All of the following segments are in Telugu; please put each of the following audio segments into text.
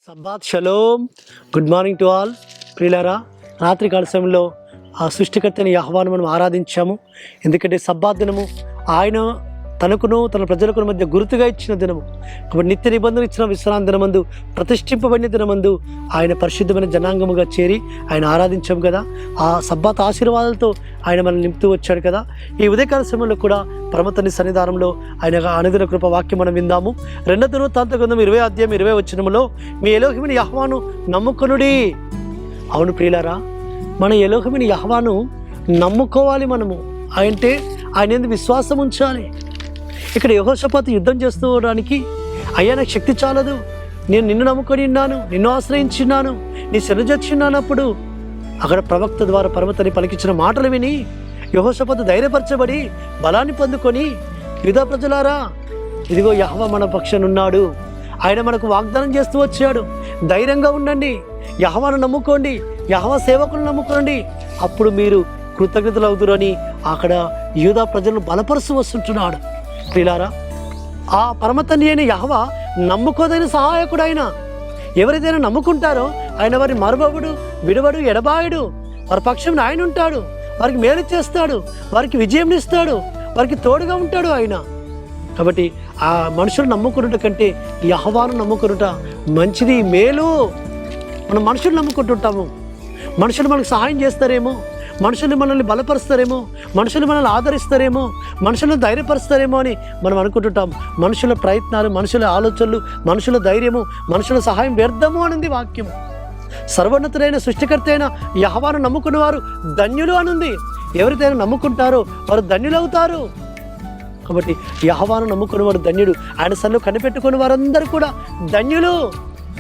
Sabbath shalom. Good morning to all. ప్రియులారా, రాత్రి కాల సమయంలో ఆ సృష్టికర్తని యెహోవాను మనం ఆరాధించాము. ఎందుకంటే సబ్బాత్ దినము ఆయన తనకును తన ప్రజలకు మధ్య గుర్తుగా ఇచ్చిన దినము. కాబట్టి నిత్య నిబంధన ఇచ్చిన విశ్రాంతి దినమందు, ప్రతిష్ఠింపబడిన దినమందు ఆయన పరిశుద్ధమైన జనాంగముగా చేరి ఆయన ఆరాధించాము కదా. ఆ సబ్బాత్ ఆశీర్వాదాలతో ఆయన మనల్ని నింపుతూ వచ్చాడు కదా. ఈ ఉదయకాల సమయంలో కూడా పరమతని సన్నిధానంలో ఆయన అనుదిన కృప వాక్యం మనం విందాము. 2 దినవృత్తాంత గ్రంథం 20 అధ్యాయం 20 వచనములో, మీ ఎలోహిమిని యెహోవాను నమ్ముకొనుడి. అవును ప్రియులారా, మన ఎలోహిమిని యెహోవాను నమ్ముకోవాలి. మనము అంటే ఆయన ఎందుకు విశ్వాసం ఉంచాలి. ఇక్కడ యెహోషాపాతు యుద్ధం చేస్తుకోవడానికి, అయ్యా నాకు శక్తి చాలదు, నేను నిన్ను నమ్ముకొని ఉన్నాను, నిన్ను ఆశ్రయించున్నాను, నీ శరణుజొచ్చున్నానప్పుడు అక్కడ ప్రవక్త ద్వారా పరమతని పలికించిన మాటలు విని యెహోషాపాతు ధైర్యపరచబడి బలాన్ని పొందుకొని, యూదా ప్రజలారా, ఇదిగో యెహోవా మన పక్షాన ఉన్నాడు, ఆయన మనకు వాగ్దానం చేస్తూ వచ్చాడు, ధైర్యంగా ఉండండి, యెహోవాను నమ్ముకోండి, యెహోవా సేవకులను నమ్ముకోండి, అప్పుడు మీరు కృతజ్ఞతలు అవుతురని అక్కడ యూదా ప్రజలను బలపరుస్తూ వస్తుంటున్నాడు. ప్రియులారా, ఆ పరమతండ్రి అయిన యెహోవా నమ్ముకోదైన సహాయకుడు. ఆయన ఎవరైతే నమ్ముకుంటారో ఆయన వారిని మరువడు, విడవడు, ఎడబాయడు. వారి పక్షంలో ఆయన ఉంటాడు, వారికి మేలు చేస్తాడు, వారికి విజయం ఇస్తాడు, వారికి తోడుగా ఉంటాడు ఆయన. కాబట్టి ఆ మనుషులు నమ్ముకున్నట కంటే యెహోవాను నమ్ముకున్నట మంచిది, మేలు. మనం మనుషులు నమ్ముకుంటుంటాము, మనుషులు మనకు సహాయం చేస్తారేమో, మనుషులు మనల్ని బలపరుస్తారేమో, మనుషులు మనల్ని ఆదరిస్తారేమో, మనుషులను ధైర్యపరుస్తారేమో అని మనం అనుకుంటుంటాం. మనుషుల ప్రయత్నాలు, మనుషుల ఆలోచనలు, మనుషుల ధైర్యము, మనుషుల సహాయం వ్యర్థము అనుంది వాక్యం. సర్వోన్నతుడైన సృష్టికర్త అయిన యెహోవాను నమ్ముకున్న వారు ధన్యులు అనుంది. ఎవరైతే నమ్ముకుంటారో వారు ధన్యులవుతారు. కాబట్టి యెహోవాను నమ్ముకున్న వాడు ధన్యుడు. ఆయన సన్నిధిలో కనిపెట్టుకుని వారందరూ కూడా ధన్యులు.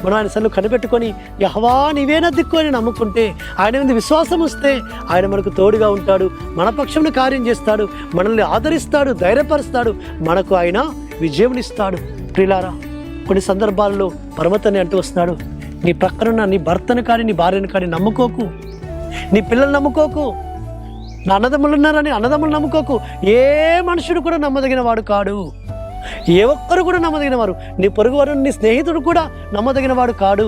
మనం ఆయన సన్నిధిలో కనిపెట్టుకొని యెహోవా నీవేనా దిక్కు అని నమ్ముకుంటే, ఆయన మీద విశ్వాసం వస్తే ఆయన మనకు తోడుగా ఉంటాడు, మన పక్షంలో కార్యం చేస్తాడు, మనల్ని ఆదరిస్తాడు, ధైర్యపరుస్తాడు, మనకు ఆయన విజయమునిస్తాడు. ప్రియులారా, కొన్ని సందర్భాల్లో పరమతని అంటూ వస్తున్నాడు, నీ ప్రక్కనున్న నీ భర్తను కానీ నీ భార్యను కానీ నమ్ముకోకు, నీ పిల్లలు నమ్ముకోకు, నా అన్నదమ్ములు ఉన్నారని అన్నదమ్ములు నమ్ముకోకు. ఏ మనుషుడు కూడా నమ్మదగిన వాడు కాడు, ఏ ఒక్కరు కూడా నమ్మదగిన వారు, నీ పొరుగువారు నీ స్నేహితుడు కూడా నమ్మదగిన వాడు కాడు.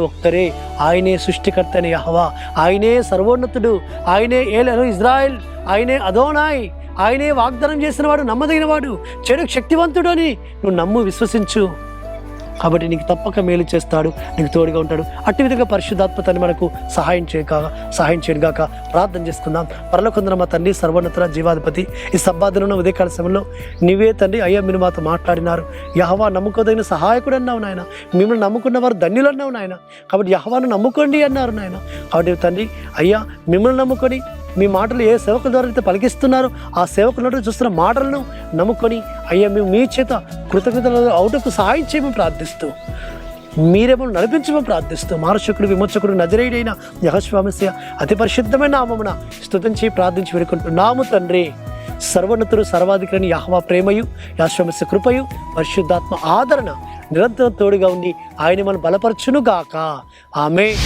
ఒక్కరే ఆయనే సృష్టికర్త అయిన యెహోవా, ఆయనే సర్వోన్నతుడు, ఆయనే ఏలెను ఇజ్రాయెల్, ఆయనే అదోనాయ్, ఆయనే వాగ్దానం చేసిన వాడు, నమ్మదగిన వాడు, చెడు శక్తివంతుడు అని నువ్వు నమ్ము, విశ్వసించు. కాబట్టి నీకు తప్పక మేలు చేస్తాడు, నీకు తోడుగా ఉంటాడు. అట్టి విధంగా పరిశుద్ధాత్మతని మనకు సహాయం చేయను గాక. ప్రార్థన చేసుకుందాం. పరలోకందున మా తండ్రి, సర్వోన్నత జీవాధిపతి, ఈ సబ్బాదులను ఉదయకాల సమయంలో నీవే తండ్రి అయ్యా మీరు మాతో మాట్లాడినారు. యెహోవా నమ్ముకోదగిన సహాయకుడు అన్నావు నాయన, మిమ్మల్ని నమ్ముకున్న వారు ధన్యులు అన్నావు నాయన. కాబట్టి యెహోవాను నమ్ముకోండి అన్నారు నాయన. కాబట్టి తండ్రి అయ్యా, మిమ్మల్ని నమ్ముకొని మీ మాటలు ఏ సేవకుల ద్వారా అయితే పలికిస్తున్నారో ఆ సేవకుల చూస్తున్న మాటలను నమ్ముకొని అయ్యా మేము మీ చేత కృతజ్ఞతలు అవుటకు సహాయం చేయమని ప్రార్థిస్తూ, మీరేమో నడిపించమని ప్రార్థిస్తూ, మారశకుడు విమోచకుడు నజరేయుడైన యెహోషువ మెస్సియా అతి పరిశుద్ధమైన నామమున స్తుతించి ప్రార్థించి వేడుకుంటున్నాము తండ్రి. సర్వోన్నతుడు సర్వాధికారి యెహోవా ప్రేమయు, యెహోషువ మెస్సియా కృపయు, పరిశుద్ధాత్మ ఆదరణ నిరంతరం తోడుగా ఉండి ఆయన మనం బలపరచును గాక. ఆమేన్.